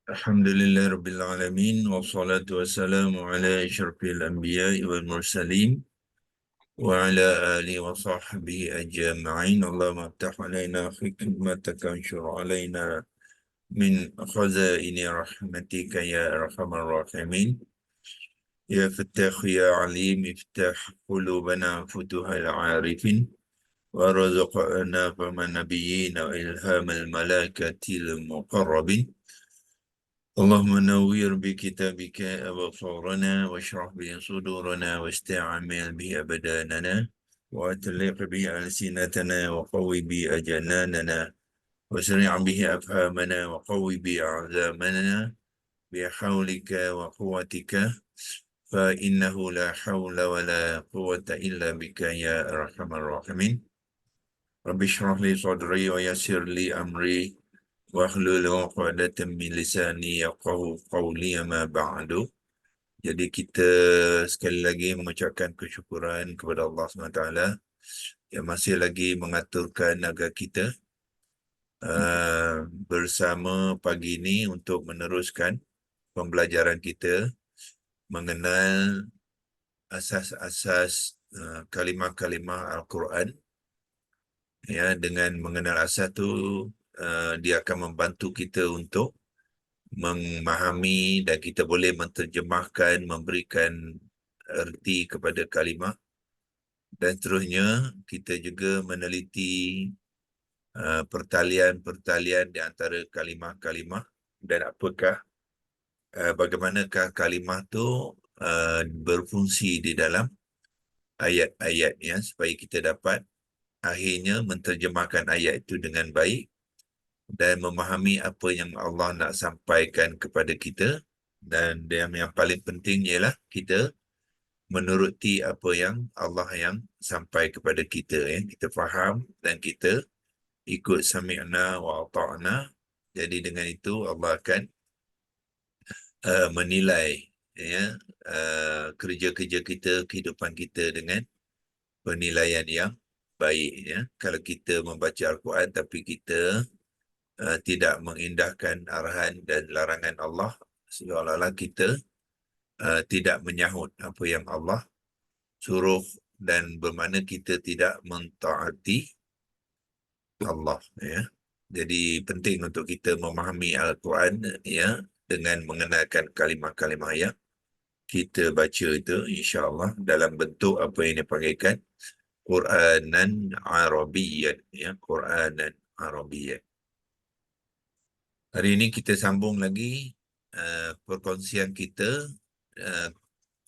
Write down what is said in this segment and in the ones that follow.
Alhamdulillah Rabbil Alamin wassalatu wassalamu ala asyrafil anbiya'i wal mursalin wa ala alihi wa sahbihi ajma'in. Allahumma aftah alaina hikmataka anshur alaina min khazaini rahmatika ya arhamar rahimin. Ya Fattah ya Alim iftah qulubana futuhal arifin wa razaqna fama nabiyyin wa ilhamal malakatil muqarrabin. اللهم نوّر بكتابك أبصارنا واشرح به صدورنا واستعمل به أبداننا وأطلق به ألسنتنا وقوي به أجناننا وسرع به أفهامنا وقوي به أعزامنا بحولك وقوتك فإنه لا حول ولا قوة إلا بك يا أرحم الراحمين. رب اشرح لي صدري ويسر لي أمري wahlul 'uqdatam min lisani yafqahu qawli amma ba'du. Jadi kita sekali lagi mengucapkan kesyukuran kepada Allah SWT yang masih lagi mengaturkan agar kita bersama pagi ini untuk meneruskan pembelajaran kita mengenal asas-asas kalimah-kalimah Al-Quran. Ya, dengan mengenal asas tu dia akan membantu kita untuk memahami dan kita boleh menterjemahkan, memberikan erti kepada kalimah, dan seterusnya kita juga meneliti pertalian-pertalian di antara kalimah-kalimah dan apakah bagaimanakah kalimah tu berfungsi di dalam ayat-ayatnya supaya kita dapat akhirnya menterjemahkan ayat itu dengan baik dan memahami apa yang Allah nak sampaikan kepada kita. Dan yang paling penting ialah kita menuruti apa yang Allah yang sampai kepada kita, ya. Kita faham dan kita ikut sami'na wa ata'na. Jadi dengan itu Allah akan menilai, ya, kerja-kerja kita, kehidupan kita dengan penilaian yang baik, ya. Kalau kita membaca Al-Quran tapi kita tidak mengindahkan arahan dan larangan Allah, seolah-olah kita tidak menyahut apa yang Allah suruh, dan bermakna kita tidak mentaati Allah, ya. Jadi penting untuk kita memahami Al-Quran, ya, dengan mengenalkan kalimah-kalimah yang kita baca itu, insya-Allah dalam bentuk apa yang dipanggilkan Quranan Arabiyyan, ya, Quranan Arabiyyan. Hari ini kita sambung lagi perkongsian kita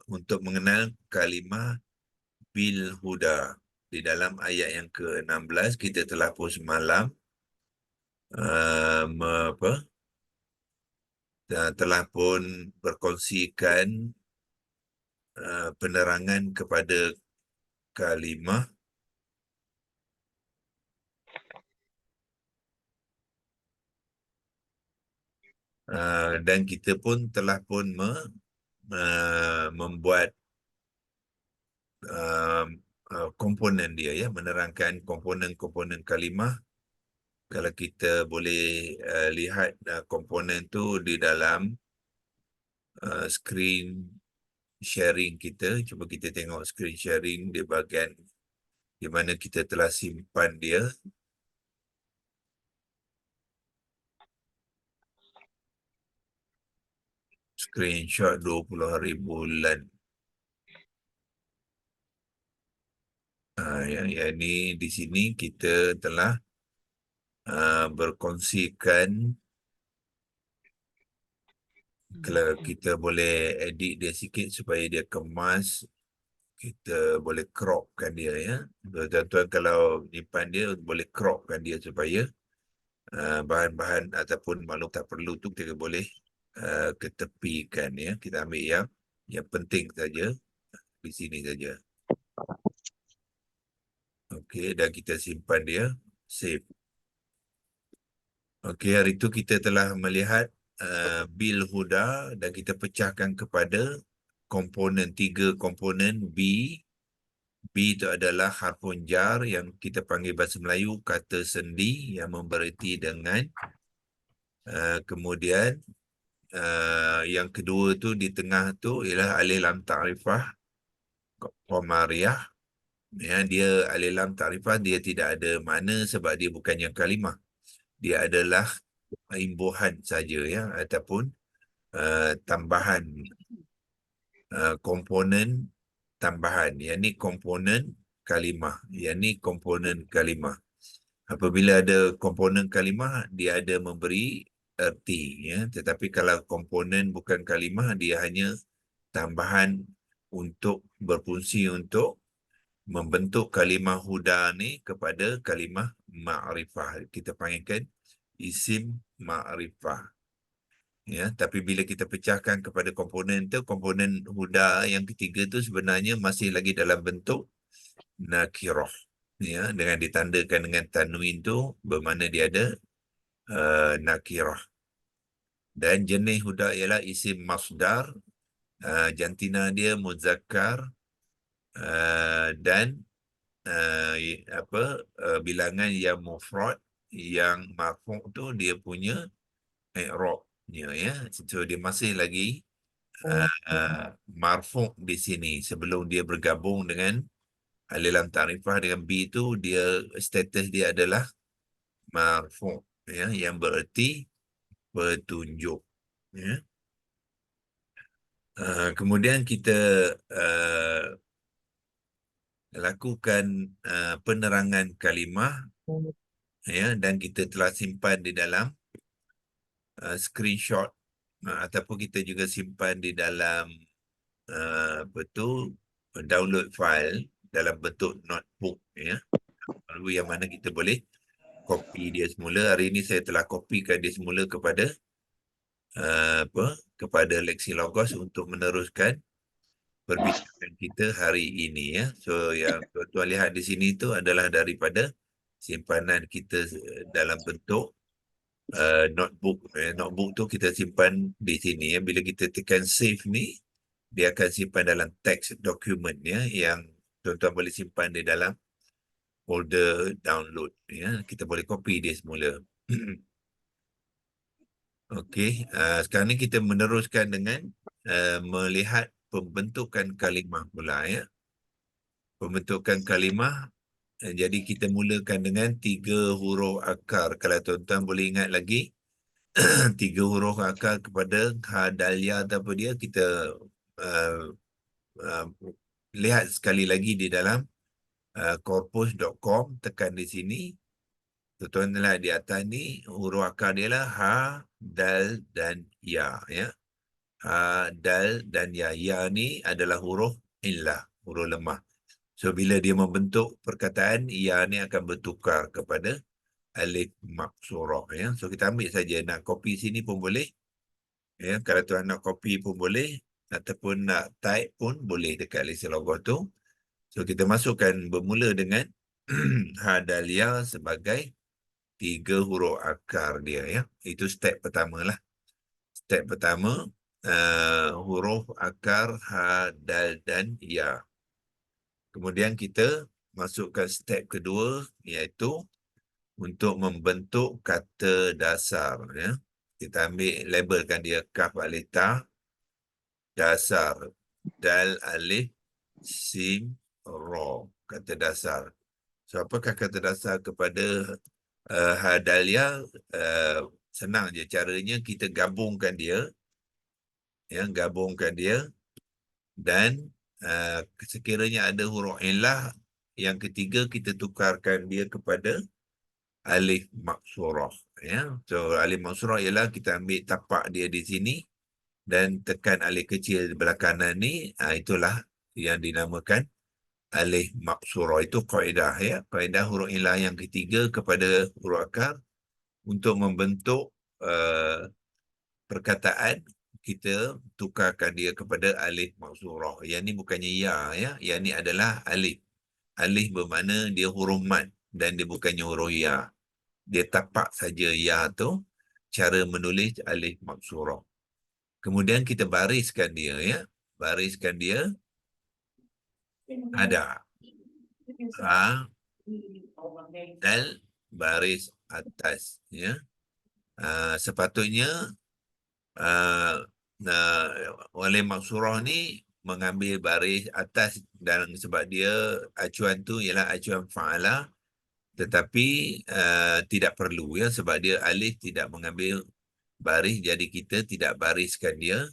untuk mengenal kalimah bil huda. Di dalam ayat yang ke-16 kita telah pun semalam telah pun berkongsikan penerangan kepada kalimah dan kita pun telah pun membuat komponen dia, ya, menerangkan komponen-komponen kalimah. Kalau kita boleh lihat komponen tu di dalam screen sharing kita. Cuba kita tengok screen sharing di bahagian di mana kita telah simpan dia. Screenshot 20 hari bulan. Yang ini di sini kita telah berkongsikan. Kalau kita boleh edit dia sikit supaya dia kemas, kita boleh cropkan dia, ya. Tuan-tuan kalau nyimpan dia boleh cropkan dia supaya bahan-bahan ataupun maklum tak perlu tu kita boleh ketepikan, ya. Kita ambil yang penting saja di sini saja. Okey, dan kita simpan dia, save. Okey, hari itu kita telah melihat bil huda dan kita pecahkan kepada komponen, 3 komponen B. B itu adalah harfun jar yang kita panggil bahasa Melayu kata sendi yang membererti dengan kemudian yang kedua tu di tengah tu ialah alif lam ta'rifah qamariyah. Ya, dia alif lam ta'rifah dia tidak ada makna sebab dia bukannya kalimah. Dia adalah imbuhan saja ya, ataupun tambahan komponen tambahan. Yang ni komponen kalimah. Yang ni komponen kalimah. Apabila ada komponen kalimah, dia ada memberi erti ya. Tetapi kalau komponen bukan kalimah, dia hanya tambahan untuk berfungsi untuk membentuk kalimah huda ni kepada kalimah ma'rifah. Kita panggilkan isim ma'rifah. Ya, tapi bila kita pecahkan kepada komponen tu, komponen huda yang ketiga tu sebenarnya masih lagi dalam bentuk nakirah. Ya, dengan ditandakan dengan tanwin tu bermakna dia ada nakirah. Dan jenis huda ialah isim masdar, jantina dia muzakkar, dan bilangan yang mufrad, yang marfu' tu dia punya i'rabnya ya. So dia masih lagi marfu' di sini sebelum dia bergabung dengan alif lam ta'rifah dengan B tu, dia status dia adalah marfu' ya, yang bererti petunjuk ya. Kemudian kita lakukan penerangan kalimah ya, dan kita telah simpan di dalam screenshot ataupun kita juga simpan di dalam download file dalam bentuk notebook ya. Lalu yang mana kita boleh copy dia semula. Hari ini saya telah kopikan dia semula kepada Lexilogos untuk meneruskan perbincangan kita hari ini ya. So yang tuan-tuan lihat di sini tu adalah daripada simpanan kita dalam bentuk notebook. Notebook tu kita simpan di sini ya. Bila kita tekan save ni, dia akan simpan dalam text document ya, yang tuan-tuan boleh simpan di dalam folder download ya. Kita boleh copy dia semula. Okey, sekarang ni kita meneruskan dengan melihat pembentukan kalimah pula ya. Pembentukan kalimah, jadi kita mulakan dengan 3 huruf akar. Kalau tuan-tuan boleh ingat lagi, 3 huruf akar kepada ha, dal, ya atau apa dia, kita uh, uh, lihat sekali lagi di dalam corpus.com, tekan di sini. Tuan-tuan lihat di atas ni, huruf akar dia lah ha, dal dan ya ya. Ha, dal dan ya. Ya ni adalah huruf illah, huruf lemah. So bila dia membentuk perkataan, ya ni akan bertukar kepada alif maksurah ya. So kita ambil saja, nak copy sini pun boleh. Ya, kalau tuan nak copy pun boleh ataupun nak type pun boleh dekat list logo tu. So kita masukkan bermula dengan hadalia sebagai 3 huruf akar dia ya. Itu step pertama lah. Step pertama, huruf akar ha, dal dan ya. Kemudian kita masukkan step kedua, iaitu untuk membentuk kata dasar ya. Kita ambil labelkan dia kaf alif ta, dasar, dal alif sim ro, kata dasar. So apakah kata dasar kepada hadalia? Senang je caranya, kita gabungkan dia ya, gabungkan dia, dan sekiranya ada huruf illah yang ketiga, kita tukarkan dia kepada alif maksurah ya. So alif maksurah ialah kita ambil tapak dia di sini dan tekan alif kecil di belah kanan ni, itulah yang dinamakan alif maksurah. Itu kaedah ya, kaedah huruf illah yang ketiga kepada huruf akar untuk membentuk perkataan. Kita tukarkan dia kepada alif maksurah. Yang ni bukannya ya ya, yang ni adalah alif. Alif bermakna dia huruf mat dan dia bukannya huruf ya. Dia tapak saja ya tu, cara menulis alif maksurah. Kemudian kita bariskan dia ya. Bariskan dia ada ha, dal, baris atas ya. Sepatutnya uh, uh, oleh maksurah ni mengambil baris atas, dan sebab dia acuan tu ialah acuan fa'ala, tetapi tidak perlu ya, sebab dia alif tidak mengambil baris, jadi kita tidak bariskan dia,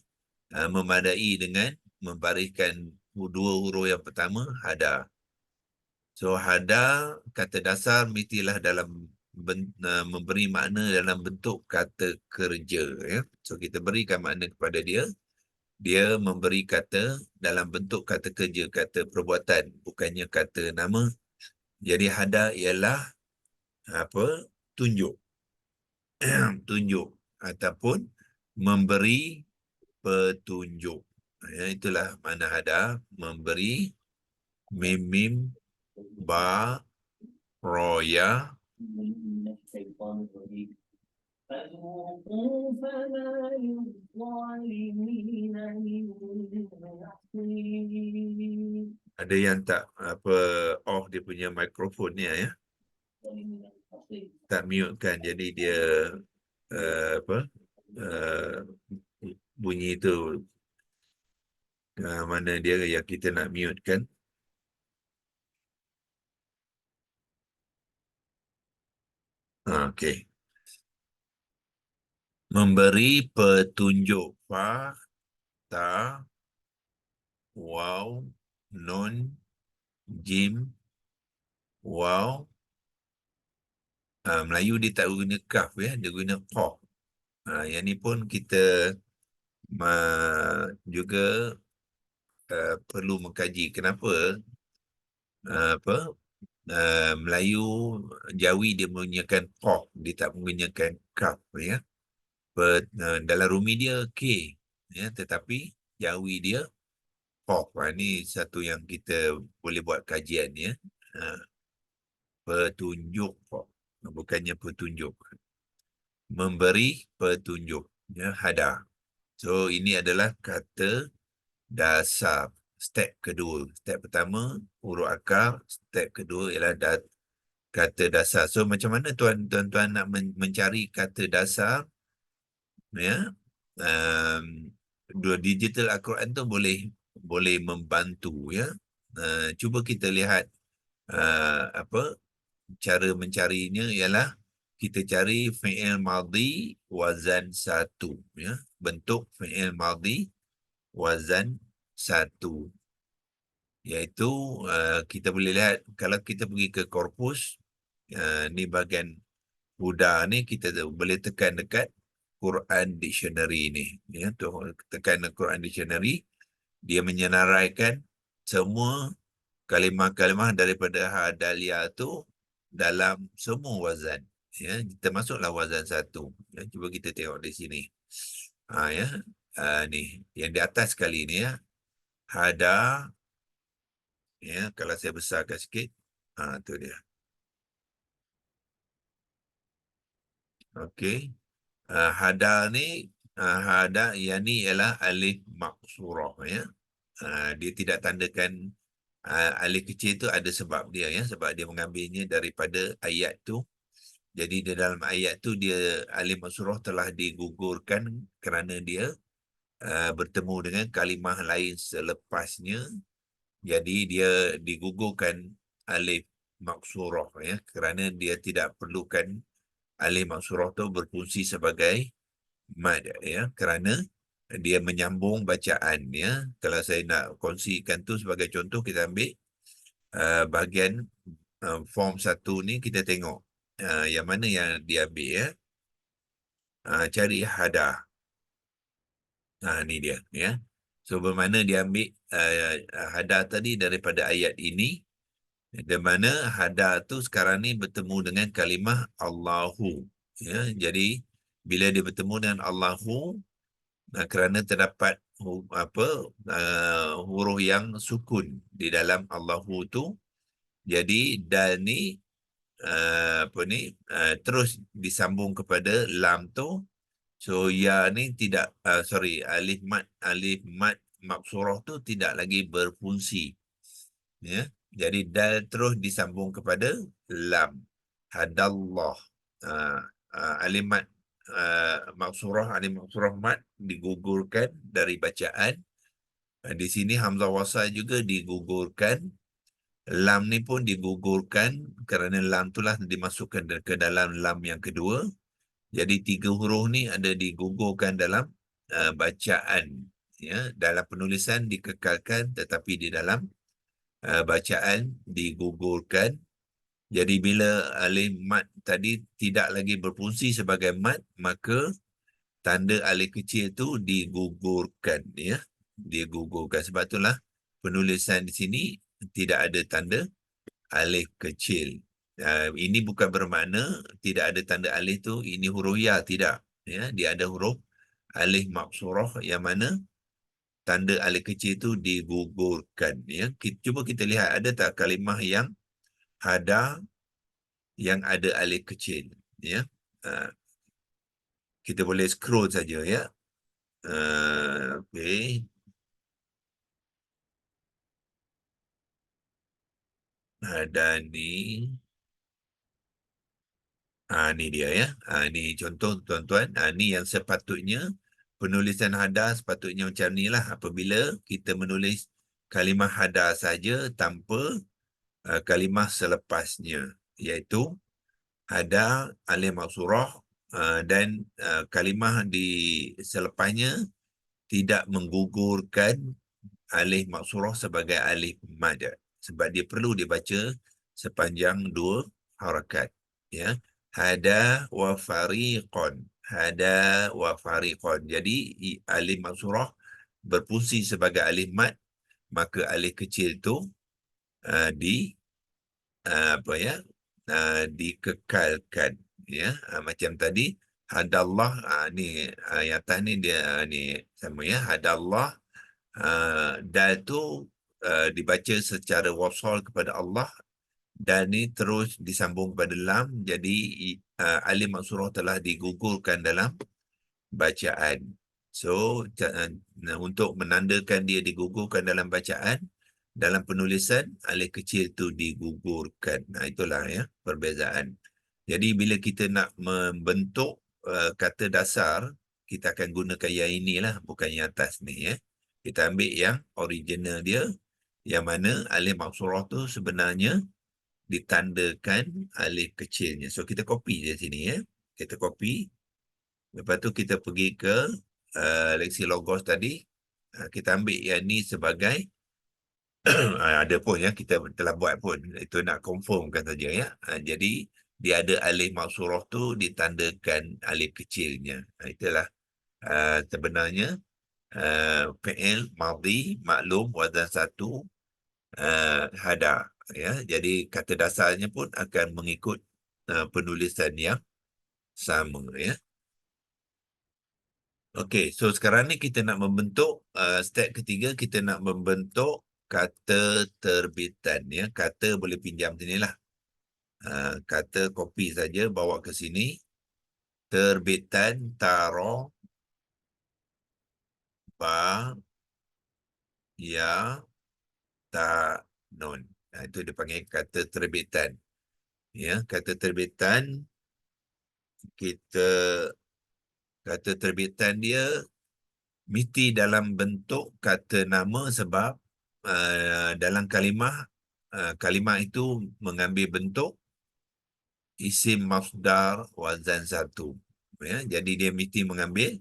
memadai dengan membariskan dua huruf yang pertama hada. So hada kata dasar mestilah dalam memberi makna dalam bentuk kata kerja ya. So kita berikan makna kepada dia, dia memberi kata dalam bentuk kata kerja, kata perbuatan, bukannya kata nama. Jadi hada ialah apa? Tunjuk. Tunjuk ataupun memberi petunjuk. Ya, itulah makna hada, memberi, mim mim, ba, roya. فذوقوا فما للظالمين من نصير. Ada yang tak apa off dia punya mikrofon ni ya. Tak mute kan, jadi dia apa bunyi tu mana dia yang kita nak mute kan. Okey. Memberi petunjuk, fa, ta, waw, nun, jim, waw. Melayu dia tak guna kaf ya, dia guna qaf. Yang ni pun kita juga perlu mengkaji kenapa apa Melayu Jawi dia menggunakan qaf, dia tak menggunakan kaf ya. Dalam Rumi dia K ya, tetapi Jawi dia qaf. Ini satu yang kita boleh buat kajian ya. Petunjuk qaf, bukannya petunjuk. Memberi petunjuk ya, hada. So ini adalah kata dasar. Step kedua. Step pertama huruf akar, step kedua ialah kata dasar. So macam mana tuan-tuan nak mencari kata dasar ya? Dua digital Al-Quran tu boleh membantu ya. Cuba kita lihat apa cara mencarinya ialah kita cari fi'il madhi wazan 1 ya. Bentuk fi'il madhi wazan 1, iaitu kita boleh lihat kalau kita pergi ke korpus, ni bahagian Huda ni, kita boleh tekan dekat Quran Dictionary ni ya. Tu tekan Quran Dictionary, dia menyenaraikan semua kalimah-kalimah daripada hadalia tu dalam semua wazan ya, termasuklah wazan 1 ya. Cuba kita tengok di sini ya. Ni yang di atas sekali ni ya, hada ya. Kalau saya besarkan sikit, tu dia. Okey. Hada ni, hada yang ni ialah alif maksurah ya. Dia tidak tandakan alif kecil tu, ada sebab dia ya, sebab dia mengambilnya daripada ayat tu. Jadi di dalam ayat tu dia alif maksurah telah digugurkan kerana dia bertemu dengan kalimah lain selepasnya. Jadi dia digugurkan alif maksurah ya, kerana dia tidak perlukan alif maksurah tu berfungsi sebagai mad ya, kerana dia menyambung bacaan ya. Kalau saya nak kongsikan tu sebagai contoh, kita ambil bahagian form 1 ni, kita tengok yang mana yang diambil ya. Cari hada. Ni dia ya. So bermakna dia ambil hada tadi daripada ayat ini, di mana hada tu sekarang ni bertemu dengan kalimah Allahu ya. Jadi bila dia bertemu dengan Allahu, kerana terdapat huruf yang sukun di dalam Allahu tu, jadi dal ni terus disambung kepada lam tu. So ya ni tidak alif mat maksurah tu tidak lagi berfungsi ya. Jadi dal terus disambung kepada lam. Hadallah. Alif mat maksurah, alif maksurah mat digugurkan dari bacaan. Di sini hamzah wasal juga digugurkan. Lam ni pun digugurkan kerana lam itulah dimasukkan ke dalam lam yang kedua. Jadi 3 huruf ni ada digugurkan dalam bacaan. Ya, dalam penulisan dikekalkan tetapi di dalam bacaan digugurkan. Jadi bila alif mat tadi tidak lagi berfungsi sebagai mat, maka tanda alif kecil tu digugurkan, ya. Digugurkan. Sebab itulah penulisan di sini tidak ada tanda alif kecil. Ini bukan bermakna tidak ada tanda alif tu ini huruf ya, tidak. Ya, dia ada huruf alif maksurah yang mana tanda alif kecil tu digugurkan, ya. Cuba kita lihat ada tak kalimah yang hada yang ada alif kecil, ya. Uh, kita boleh scroll saja, ya. Okey. Hada ni. Ni dia, ya. Ni contoh tuan-tuan. Ni yang sepatutnya penulisan hada sepatutnya macam ni lah. Apabila kita menulis kalimah hada saja tanpa kalimah selepasnya, iaitu hada alif maksurah dan kalimah di selepasnya tidak menggugurkan alif maksurah sebagai alif mad, sebab dia perlu dibaca sepanjang 2 harakat, ya. Hada wa fariqan, hada wa fariqan. Jadi alif maksurah berfungsi sebagai alif mad, maka alif kecil tu di apa ya, dikekalkan, ya. Macam tadi hadallah, ni yang atas ni dia ni sama, ya. Hadallah, dal tu dibaca secara wasal kepada Allah, dan ni terus disambung kepada lam. Jadi alif maksurah telah digugurkan dalam bacaan. So untuk menandakan dia digugurkan dalam bacaan, dalam penulisan alif kecil tu digugurkan. Itulah, ya, perbezaan. Jadi bila kita nak membentuk kata dasar, kita akan gunakan yang inilah, bukan yang atas ni, ya. Kita ambil yang original dia, yang mana alif maksurah tu sebenarnya ditandakan alif kecilnya. So kita copy di sini, ya. Kita copy. Lepas tu kita pergi ke leksi logos tadi. Kita ambil yang ni sebagai ada pun, ya, kita telah buat pun. Itu nak confirmkan saja, ya. Jadi dia ada alif maksurah tu ditandakan alif kecilnya. Itulah sebenarnya fi'il madhi maklum wazan 1 hada, ya. Jadi kata dasarnya pun akan mengikut penulisan yang sama, ya. Okey, so sekarang ni kita nak membentuk step ketiga, kita nak membentuk kata terbitan, ya. Kata boleh pinjam sini lah. Kata copy saja, bawa ke sini. Terbitan, taro, ba, ya, ta, non. Itu dipanggil kata terbitan. Ya, kata terbitan, kita kata terbitan dia mesti dalam bentuk kata nama, sebab dalam kalimah itu mengambil bentuk isim masdar wazan 1, ya. Jadi dia mesti mengambil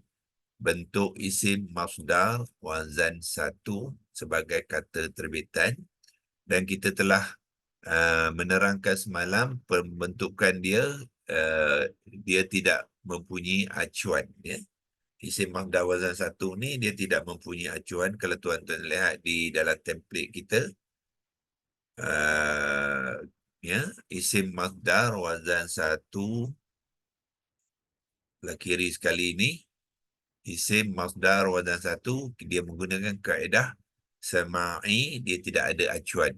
bentuk isim masdar wazan 1 sebagai kata terbitan, dan kita telah menerangkan semalam pembentukan dia, dia tidak mempunyai acuan, ya. Isim masdar wazan 1 ni dia tidak mempunyai acuan. Kalau tuan-tuan lihat di dalam template kita, ya, isim masdar wazan 1 belah kiri sekali ini, isim masdar wazan 1 dia menggunakan kaedah sama'i, dia tidak ada acuan,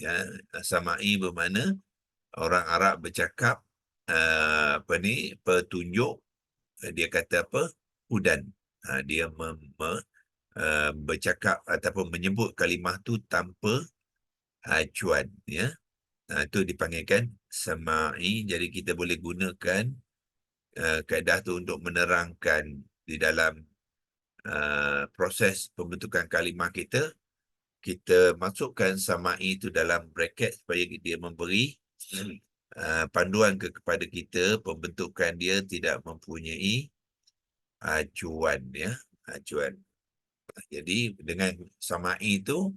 ya. Sama'i bermakna orang Arab bercakap petunjuk, dia kata apa, hudan. Dia bercakap ataupun menyebut kalimah tu tanpa acuan, ya. Itu dipanggilkan sama'i. Jadi kita boleh gunakan kaedah tu untuk menerangkan di dalam proses pembentukan kalimah kita, kita masukkan sama'i itu dalam bracket supaya dia memberi panduan kepada kita. Pembentukan dia tidak mempunyai acuan, ya, acuan. Jadi dengan sama'i itu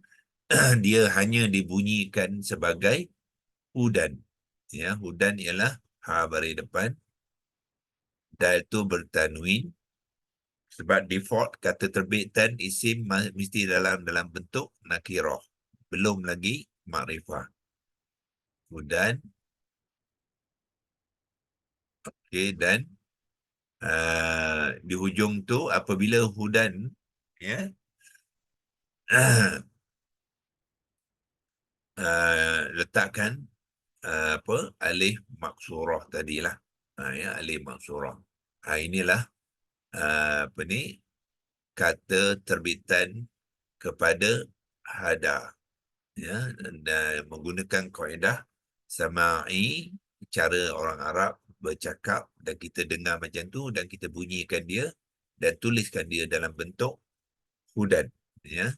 dia hanya dibunyikan sebagai hudan, ya. Hudan ialah ha baris depan, dal tu bertanwin. Sebab default kata terbitan isim mesti dalam bentuk nakirah, belum lagi makrifah. Hudan, okey, dan di hujung tu apabila hudan, ya, letakkan alif maksurah tadilah, ya, alif maksurah. Inilah apa ni, kata terbitan kepada hada, ya, dan menggunakan kaedah sama'i, cara orang Arab bercakap dan kita dengar macam tu dan kita bunyikan dia dan tuliskan dia dalam bentuk hudan, ya.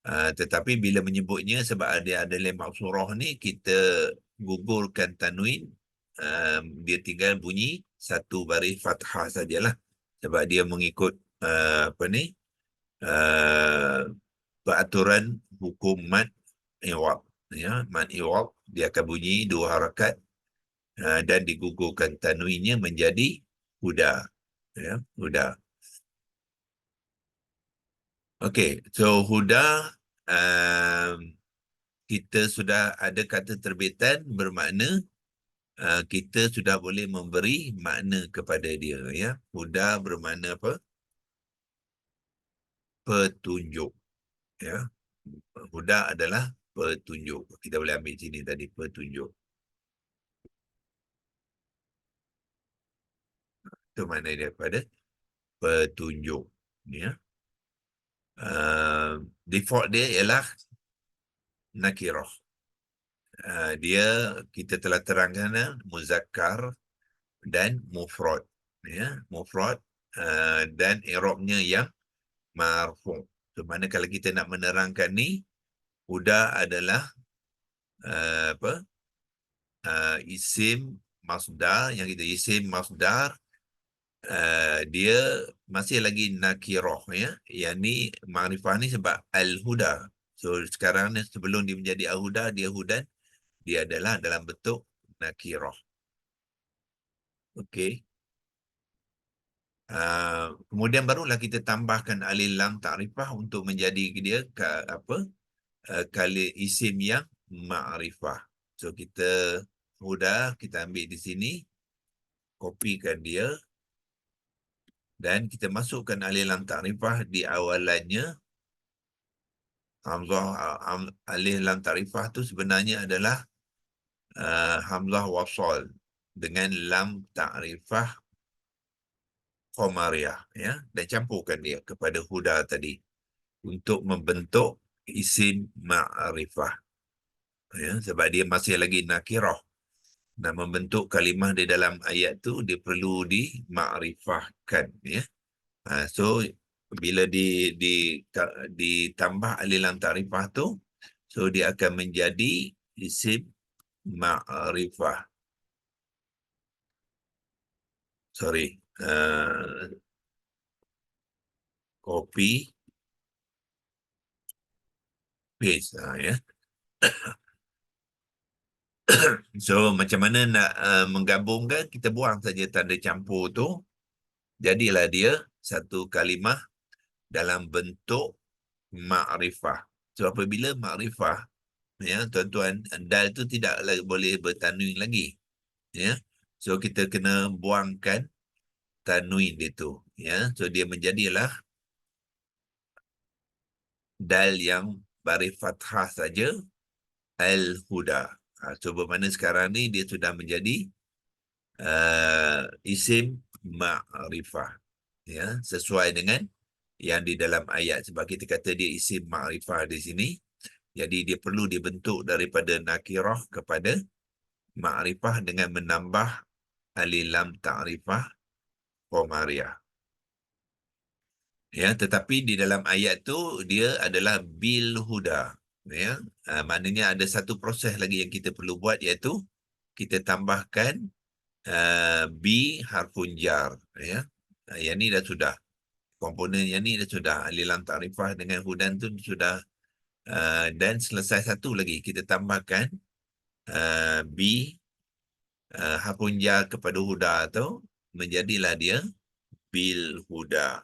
Tetapi bila menyebutnya, sebab ada lam maksurah ni, kita gugurkan tanwin, dia tinggal bunyi satu baris fathah sajalah, sebab dia mengikut apa ni, peraturan hukum mad iwad, ya. Mad iwad dia akan bunyi dua harakat dan digugurkan tanwinnya menjadi huda, ya, huda. Okey, so huda, kita sudah ada kata terbitan, bermakna kita sudah boleh memberi makna kepada dia, ya. Huda bermakna apa? Petunjuk, ya. Huda adalah petunjuk. Kita boleh ambil sini tadi, petunjuk. Itu makna dia pada petunjuk, ya. Default dia ialah nakirah. Dia kita telah terangkan muzakkar dan mufrad, ya. Mufrad dan i'rabnya yang marfu'. So, mana kalau kita nak menerangkan ni, huda adalah isim masdar, yang kita isim masdar, dia masih lagi nakirah, ya. Yang ni ma'rifah ni sebab al-huda. So sekarang ni sebelum dia menjadi al-huda, dia hudan, dia adalah dalam bentuk nakirah. Okey. Kemudian barulah kita tambahkan alif lam ta'rifah untuk menjadi dia kali isim yang ma'rifah. So kita mudah, kita ambil di sini, kopikan dia dan kita masukkan alif lam ta'rifah di awalannya. Hamzah, alif lam ta'rifah tu sebenarnya adalah hamzah wasal dengan lam ta'rifah qamariyah, ya, dan campurkan dia kepada huda tadi untuk membentuk isim ma'rifah, ya, sebab dia masih lagi nakirah. Nak membentuk kalimah di dalam ayat tu, dia perlu dimakrifahkan, ya. So bila ditambah alif lam ta'rifah tu, so dia akan menjadi isim ma'rifah. Sorry, copy paste, ya. So macam mana nak menggabungkan, kita buang saja tanda campur tu, jadilah dia satu kalimah dalam bentuk ma'rifah. So apabila ma'rifah, ya tuan-tuan, dal tu tidak boleh bertanwin lagi, ya. So kita kena buangkan tanwin dia tu, ya. So dia menjadilah dal yang baris fathah saja, al-huda. So bermakna sekarang ni dia sudah menjadi isim ma'rifah, ya, sesuai dengan yang di dalam ayat. Sebab kita kata dia isim ma'rifah di sini, jadi dia perlu dibentuk daripada nakirah kepada ma'rifah dengan menambah alif lam ta'rifah Komariah. Ya, tetapi di dalam ayat tu dia adalah bil huda. Ya, maknanya ada satu proses lagi yang kita perlu buat, iaitu kita tambahkan bi harfun jar. Ya, yang ni dah sudah. Komponen yang ni dah sudah. Alilam ta'rifah dengan hudan tu sudah. Dan selesai satu lagi, kita tambahkan bi harfun jar kepada huda tu, menjadilah dia bil huda.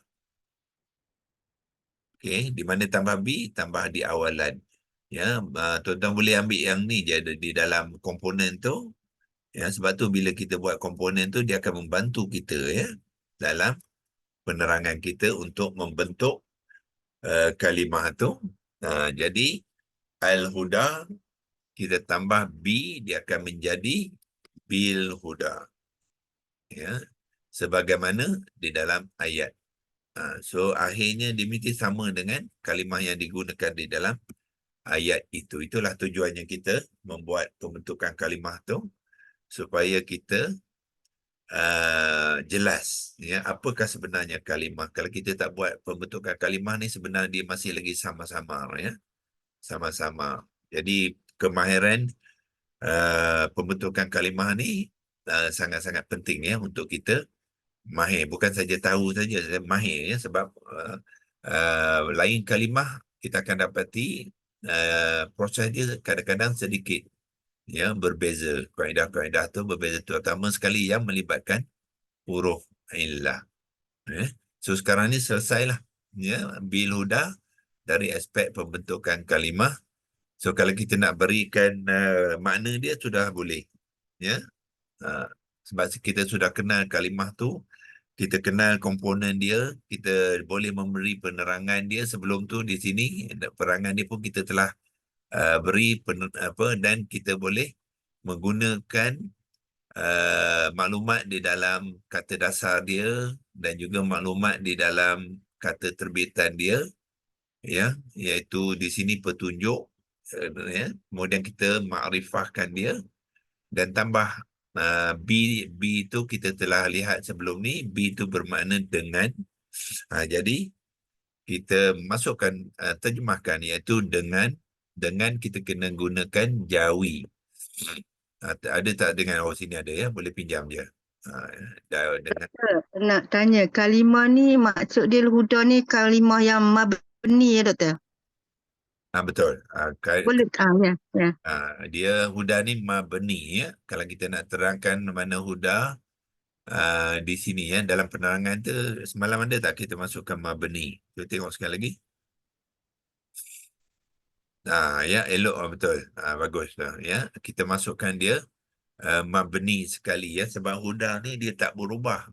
Okey, di mana tambah B, tambah di awalan. Ya, tuan-tuan boleh ambil yang ni je ada di dalam komponen tu. Ya, sebab tu bila kita buat komponen tu, dia akan membantu kita ya dalam penerangan kita untuk membentuk kalimah tu. Jadi al-huda kita tambah B, dia akan menjadi bil huda. Ya, sebagaimana di dalam ayat. So akhirnya dimiliki sama dengan kalimah yang digunakan di dalam ayat itu. Itulah tujuannya kita membuat pembentukan kalimah tu, supaya kita jelas ya apakah sebenarnya kalimah. Kalau kita tak buat pembentukan kalimah ni, sebenarnya dia masih lagi sama-sama ya. Sama-sama. Jadi kemahiran pembentukan kalimah ni sangat-sangat penting ya untuk kita mahir. Bukan saja tahu saja, mahir ya, sebab lain kalimah kita akan dapati proses dia kadang-kadang sedikit ya berbeza. Kaedah-kaedah tu berbeza, terutama sekali yang melibatkan huruf illah. So sekarang ni selesailah ya bil huda dari aspek pembentukan kalimah. So kalau kita nak berikan makna dia sudah boleh ya. Sebab kita sudah kenal kalimah tu, kita kenal komponen dia, kita boleh memberi penerangan dia. Sebelum tu di sini penerangan dia pun kita telah beri dan kita boleh menggunakan maklumat di dalam kata dasar dia dan juga maklumat di dalam kata terbitan dia ya, iaitu di sini petunjuk ya. Kemudian kita makrifahkan dia dan tambah B itu kita telah lihat sebelum ni, B itu bermakna dengan. Jadi kita masukkan terjemahkan, iaitu dengan kita kena gunakan jawi. Ada tak dengan sini ada ya, boleh pinjam je. Dengan Nak tanya, kalimah ni maksud dia huda ni kalimah yang mabni ya doktor? betul. Boleh ya. Ya. Dia huda ni mabni ya. Kalau kita nak terangkan mana huda di sini ya, dalam penerangan tu semalam ada tak kita masukkan mabni? Kita tengok sekali lagi. Ya, elok betul. Bagus lah ya. Kita masukkan dia mabni sekali ya, sebab huda ni dia tak berubah.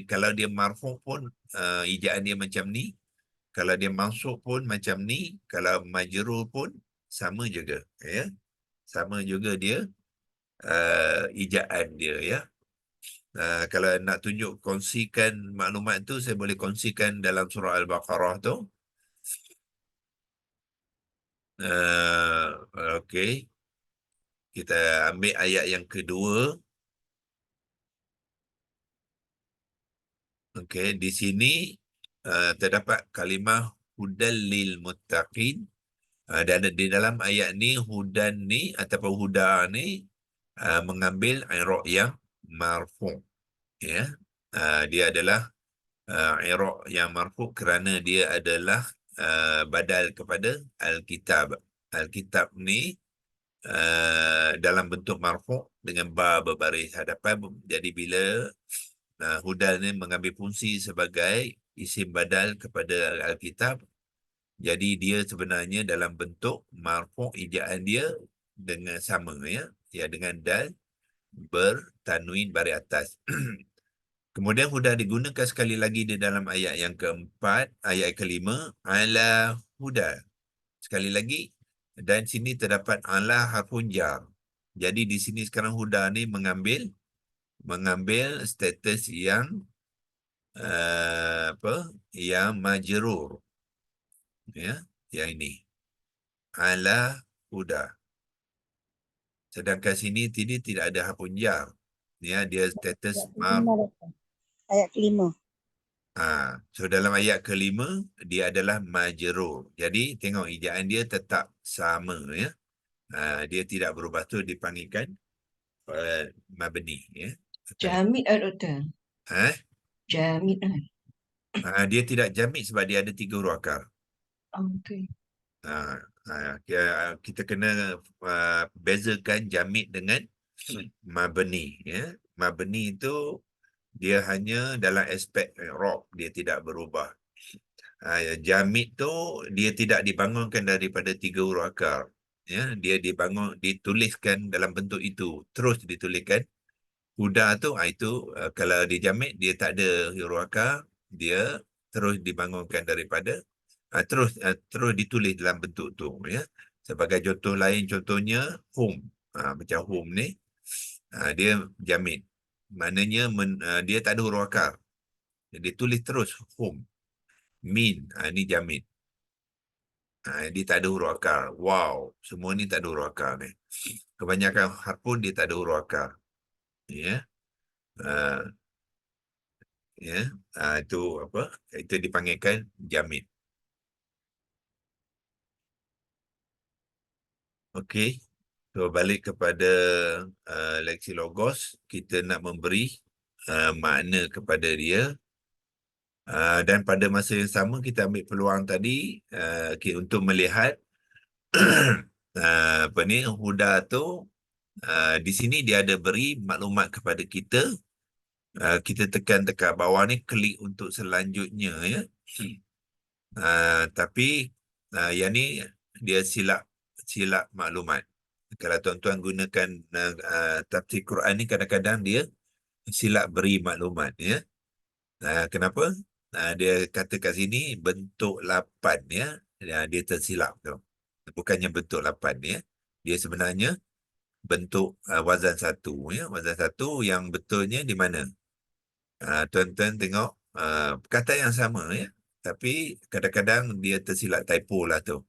Kalau dia marfu' pun ijaan dia macam ni. Kalau dia mansub pun macam ni. Kalau majrur pun sama juga ya. Sama juga dia ijaan dia ya. Kalau nak tunjuk kongsikan maklumat tu, saya boleh kongsikan dalam surah Al-Baqarah tu. Okey. Kita ambil ayat yang kedua. Okey, di sini terdapat kalimah hudal lil muttaqin. Dan di dalam ayat ni, hudan ni ataupun huda ni mengambil i'rab yang marfu'. Ya. Dia adalah i'rab yang marfu' kerana dia adalah badal kepada al-kitab. Al-kitab ni dalam bentuk marfu' dengan ba berbaris hadapan. Jadi bila hudal ni mengambil fungsi sebagai isim badal kepada al-kitab, jadi dia sebenarnya dalam bentuk marfu', ijaan dia dengan sama ya, dengan dal bertanwin baris atas. Kemudian huda digunakan sekali lagi di dalam ayat yang keempat, ayat kelima, ala huda. Sekali lagi, dan sini terdapat ala harfun jar. Jadi di sini sekarang huda ni mengambil status yang yang majrur. Ya, yang ini. Ala huda. Sedangkan sini tidak ada harfun jar. Ya, dia status Ayat kelima. So dalam ayat kelima, dia adalah majrur. Jadi tengok ejaan dia tetap sama ya. Dia tidak berubah, tu dipanggilkan mabni ya. Jamid kan Doktor? Eh? Jamid kan? Dia tidak jamid sebab dia ada 3 huruf akar. Okey. Kita kena bezakan jamid dengan mabni ya. Mabni itu dia hanya dalam aspek i'rab, dia tidak berubah. Jamid tu dia tidak dibangunkan daripada 3 huruf akar. Ya, dia dituliskan dalam bentuk itu, terus dituliskan. Huda tu itu kalau dia jamid dia tak ada huruf akar, dia terus dibangunkan daripada terus ditulis dalam bentuk tu ya. Sebagai contoh lain, contohnya hum. Macam hum ni dia jamid. Maknanya dia tak ada huruf akar. Dia tulis terus hum. Min, ni jamid. Dia tak ada huruf akar. Wow, semua ni tak ada huruf akar ni. Kebanyakan harfun dia tak ada huruf akar. Ya. Uh, ya. Itu apa? Itu dipanggilkan jamid. Okey. So balik kepada leksi logos, kita nak memberi makna kepada dia. Dan pada masa yang sama kita ambil peluang tadi untuk melihat apa ni huda tu di sini dia ada beri maklumat kepada kita. Kita tekan dekat bawah ni klik untuk selanjutnya ya. Tapi yang ni dia silap maklumat. Kalau tuan-tuan gunakan tafsir Quran ni kadang-kadang dia silap beri maklumat ya. Kenapa? Dia kata kat sini bentuk 8 ya. Dia tersilap tu. Bukannya bentuk 8 ya. Dia sebenarnya bentuk wazan 1 ya. Wazan 1 yang betulnya di mana? Tuan-tuan tengok kata yang sama ya. Tapi kadang-kadang dia tersilap typo lah tu.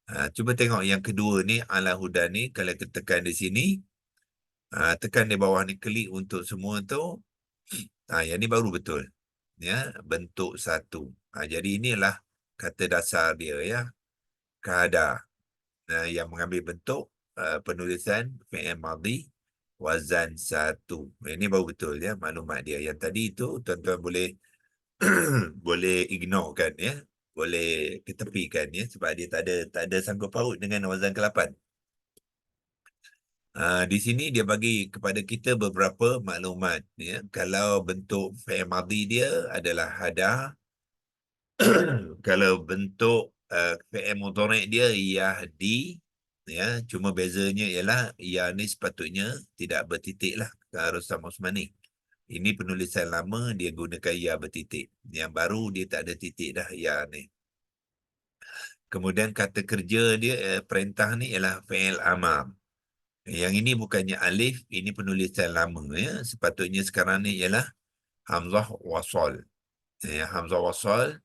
Cuba tengok yang kedua ni ala huda ni, kalau kita tekan di sini, tekan di bawah ni klik untuk semua tu. Yang ni baru betul. Ya, bentuk 1. Jadi inilah kata dasar dia ya. Kada. Yang mengambil bentuk penulisan fi'il madhi wazan 1. Ini baru betul ya maklumat dia. Yang tadi itu tuan-tuan boleh boleh ignore kan ya. Boleh ketepikan ya sebab dia tak ada sangkut paut dengan wazan ke-8. Di sini dia bagi kepada kita beberapa maklumat ya. Kalau bentuk fi'il madhi dia adalah hada. Kalau bentuk fi'il mudhari' dia yahdi ya, cuma bezanya ialah ya ni sepatutnya tidak bertitik lah Rustam Osmani. Ini penulisan lama dia gunakan ya bertitik. Yang baru dia tak ada titik dah ya ni. Kemudian kata kerja dia perintah ni ialah fi'il amar. Yang ini bukannya alif, ini penulisan lama ya. Sepatutnya sekarang ni ialah hamzah wasal. Ya, hamzah wasal,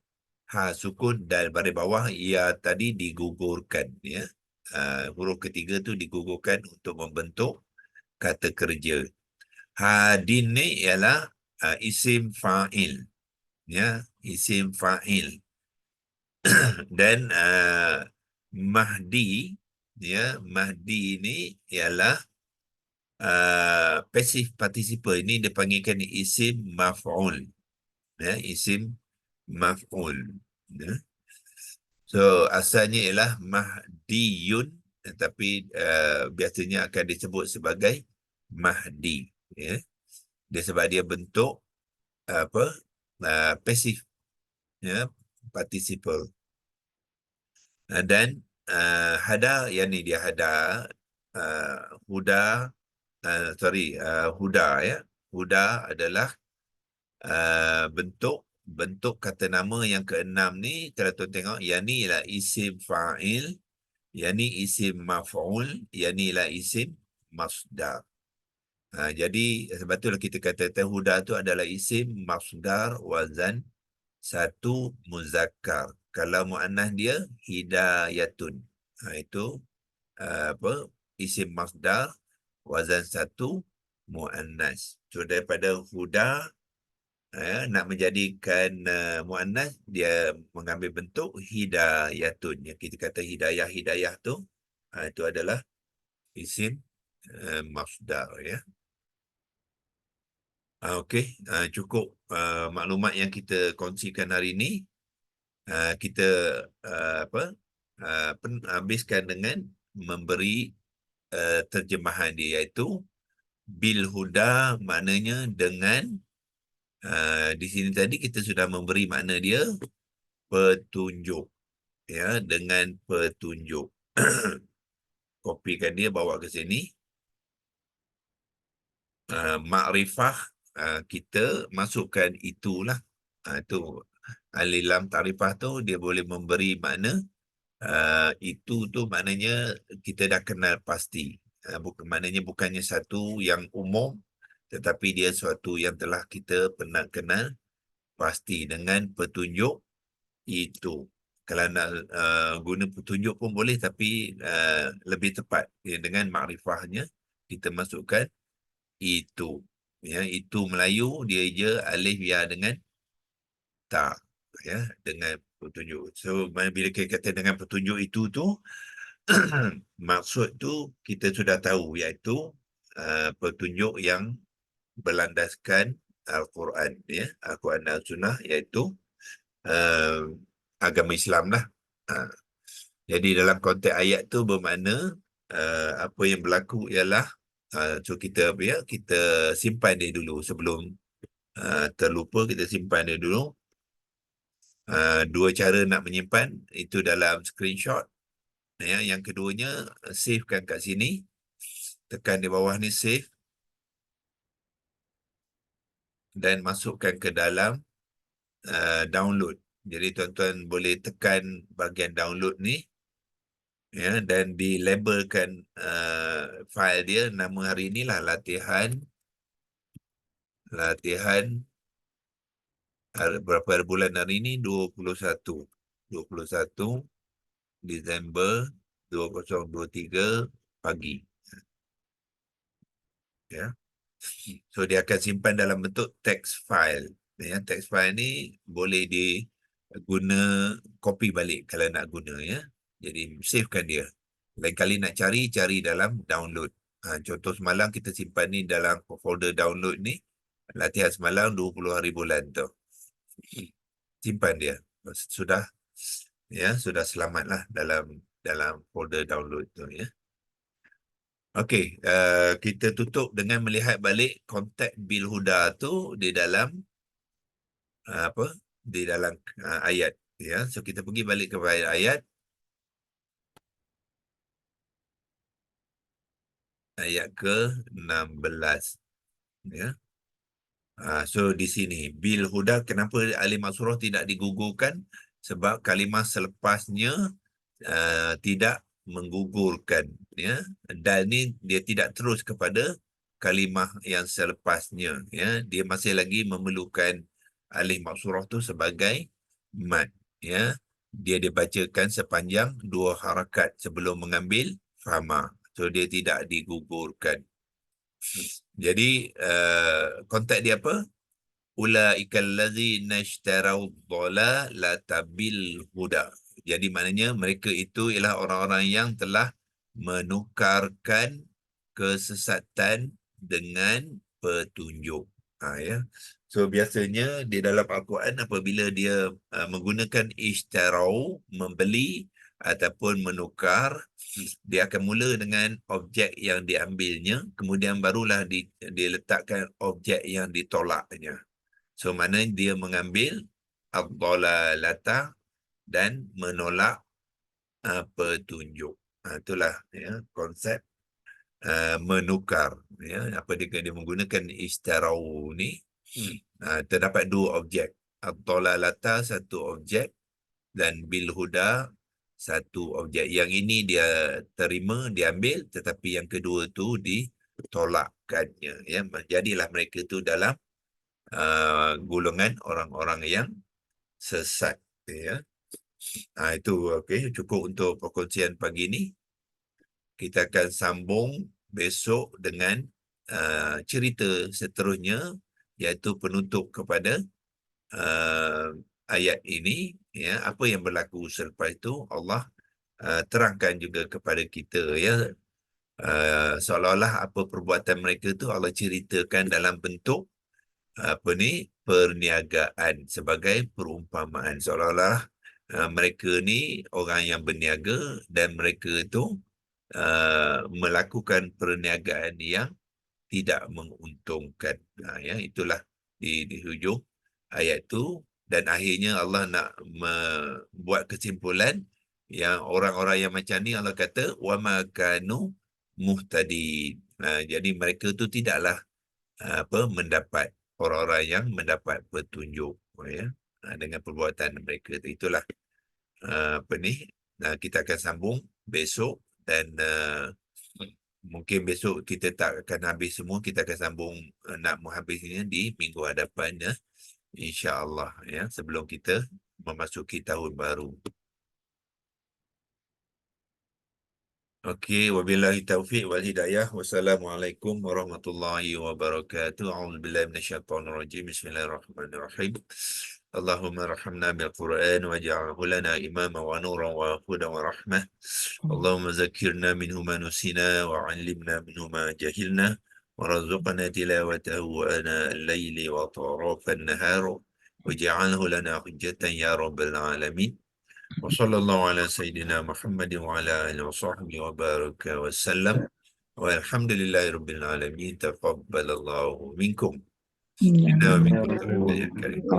sukun dan baris bawah ia tadi digugurkan ya. Huruf ketiga tu digugurkan untuk membentuk kata kerja. Hadin ni ialah isim fa'il ya, isim fa'il. Dan mahdi ya, mahdi ni ialah passive participle. Ini dipanggilkan isim maf'ul ya, isim maf'ul ya. So asalnya ialah mahdiyun, tetapi biasanya akan disebut sebagai mahdi ya. Dia sebab dia bentuk pasif ya, participle. Dan hada, yang ni dia hada, huda, huda ya. Huda adalah bentuk kata nama yang keenam ni. Kalau tuan tengok, yang ni ialah isim fa'il, yang ni isim maf'ul, yang ni ialah isim masdar. Jadi sebab itulah kita kata huda tu adalah isim masdar wazan 1 muzakkar. Kalau muannas dia hidayatun. Itu isim masdar wazan 1 muannas. So daripada huda nak menjadikan muannas, dia mengambil bentuk hidayatun. Yang kita kata hidayah tu, itu adalah isim masdar, ya. Okey, cukup maklumat yang kita kongsikan hari ini. Kita habiskan dengan memberi terjemahan dia, iaitu bil huda, maknanya dengan di sini tadi kita sudah memberi makna dia petunjuk, ya, dengan petunjuk. Kopikan dia, bawa ke sini. Makrifah, kita masukkan itulah. Itu alif lam ta'rifah tu dia boleh memberi makna itu tu maknanya kita dah kenal pasti. Maknanya bukannya satu yang umum, tetapi dia suatu yang telah kita pernah kenal pasti dengan petunjuk itu. Kalau nak guna petunjuk pun boleh, tapi lebih tepat dengan makrifahnya kita masukkan itu. Ya, itu Melayu dia je alif ya dengan ta, ya, dengan petunjuk. So bila kita kata dengan petunjuk itu tu maksud tu kita sudah tahu, iaitu petunjuk yang berlandaskan Al-Quran, ya, Al-Quran dan Sunnah, iaitu agama Islam lah. Jadi dalam konteks ayat tu bermakna apa yang berlaku ialah so kita kita simpan dia dulu sebelum terlupa. Kita simpan dia dulu. Dua cara nak menyimpan itu dalam screenshot, ya. Yang keduanya, savekan kat sini, tekan di bawah ni save, dan masukkan ke dalam download. Jadi tuan-tuan boleh tekan bahagian download ni, ya, dan dilabelkan file dia, nama hari inilah latihan berapa bulan hari ini, 21 Disember 2023 pagi, ya. So dia akan simpan dalam bentuk text file, ya. Text file ni boleh diguna copy balik kalau nak guna, ya. Jadi savekan dia. Lain kali nak cari dalam download. Contoh semalam kita simpan ni dalam folder download ni, latihan semalam 20 hari bulan tu. Simpan dia. Sudah, ya, sudah selamatlah dalam folder download tu, ya. Okey, kita tutup dengan melihat balik konteks bil huda tu di dalam di dalam ayat, ya. So kita pergi balik kepada ayat ke-16, ya. So di sini bil huda, kenapa alif maksurah tidak digugurkan? Sebab kalimah selepasnya tidak menggugurkan, ya. Dan ni dia tidak terus kepada kalimah yang selepasnya, ya. Dia masih lagi memerlukan alif maksurah tu sebagai mad, ya. Dia dibacakan sepanjang 2 harakat sebelum mengambil fahama. So dia tidak digugurkan. Jadi konteks dia apa? Ulaikal ladzina ishtarau dhalala bil huda. Jadi maknanya mereka itu ialah orang-orang yang telah menukarkan kesesatan dengan petunjuk. Ya. So biasanya di dalam Al-Quran apabila dia menggunakan ishtarau, membeli ataupun menukar, dia akan mula dengan objek yang diambilnya, kemudian barulah diletakkan objek yang ditolaknya. So mana dia mengambil ad-dhalalata dan menolak petunjuk. Itulah, ya, konsep menukar, ya. Apa dia menggunakan istarau ni, terdapat 2 objek. Ad-dhalalata satu objek dan bil huda satu objek. Yang ini dia terima, diambil, tetapi yang kedua tu ditolakkannya, ya. Jadilah mereka tu dalam golongan orang-orang yang sesat, ya. Itu okey, cukup untuk perkongsian pagi ini. Kita akan sambung besok dengan cerita seterusnya iaitu penutup kepada ayat ini, ya, apa yang berlaku selepas itu Allah terangkan juga kepada kita, ya, seolah-olah apa perbuatan mereka tu Allah ceritakan dalam bentuk perniagaan sebagai perumpamaan, seolah-olah mereka ni orang yang berniaga dan mereka itu melakukan perniagaan yang tidak menguntungkan. Ya, itulah di hujung ayat tu, dan akhirnya Allah nak membuat kesimpulan yang orang-orang yang macam ni Allah kata wa ma kanu muhtadin. Jadi mereka tu tidaklah mendapat, orang-orang yang mendapat petunjuk, ya, dengan perbuatan mereka tu. Itulah kita akan sambung besok, dan mungkin besok kita tak akan habis semua, kita akan sambung nak menghabisnya di minggu hadapan, ya, insya-Allah, ya, sebelum kita memasuki tahun baru. Okey, wabillahi taufiq wal hidayah. Wassalamualaikum warahmatullahi wabarakatuh. A'udzubillahi minasyaitonir rajim. Bismillahirrahmanirrahim. Allahumma rahamna bil Qur'an waj'alhu lana imama wa nuran wa hudan wa rahmah. Allahumma zakkirna minhu ma nusina wa 'allimna minhu ma jahilna warzuqna tilawatahu ana al-laili wa tarafan nahar waj'alhu lana hujjatan ya rabbal alamin. وصلى الله على سيدنا محمد وعلى آله وصحبه وبارك وسلم والحمد لله رب العالمين. تقبل الله منكم. إنه منكم.